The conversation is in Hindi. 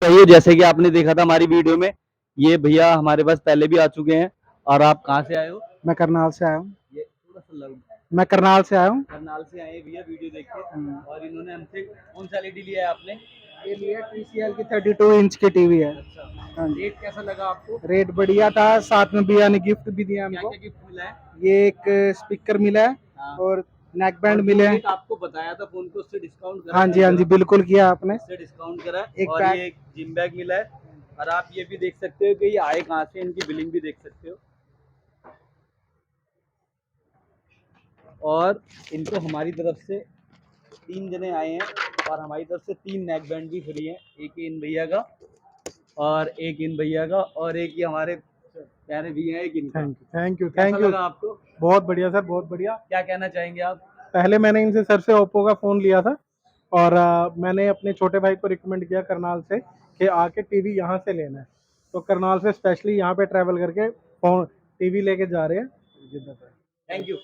ये जैसे कि आपने देखा था हमारी वीडियो में, ये भैया हमारे पास पहले भी आ चुके हैं। और आप कहाँ से आए हो? मैं करनाल से आया हूँ। ये थोड़ा सा लग मैं करनाल से आया हूँ। करनाल से आए भैया वीडियो देख के। और इन्होंने हमसे कौन सा एलईडी लिया है आपने? ये लिया TCL की 32 इंच की टीवी है। अच्छा, हाँ जी। रेट कैसा लगा आपको? रेट बढ़िया था, साथ में भैया ने गिफ्ट भी दिया क्या हमको। क्या गिफ्ट मिला है? ये एक स्पीकर मिला है हाँ। और नेक और बैंड जो मिले हैं। रेट आपको बताया था फोन पे उससे डिस्काउंट करा हाँ है? जी, हाँ जी, बिल्कुल किया आपने। उससे डिस्काउंट करा है। एक और बैग। ये एक जिम बैग मिला है। और आप ये भी देख सकते हो कि ये आए कहाँ से, इनकी बिलिंग भी देख सकते हो। और इनको हमारी तरफ से 3 जने आए हैं और हमारी तरफ से 3 नेक बैंड भी फ्री हैं। एक इन भैया का और एक इन भैया का और एक ये हमारे प्यारे भैया है एक इनका। थैंक यू, थैंक यू, कैसा थैंक यू। लगा आपको? बहुत बढ़िया सर, बहुत बढ़िया। क्या कहना चाहेंगे आप? पहले मैंने इनसे सर से ओप्पो का फ़ोन लिया था और मैंने अपने छोटे भाई को रिकमेंड किया करनाल से कि आके टीवी यहाँ से लेना है। तो करनाल से स्पेशली यहाँ पे ट्रैवल करके फ़ोन टीवी लेके जा रहे हैं। Thank you.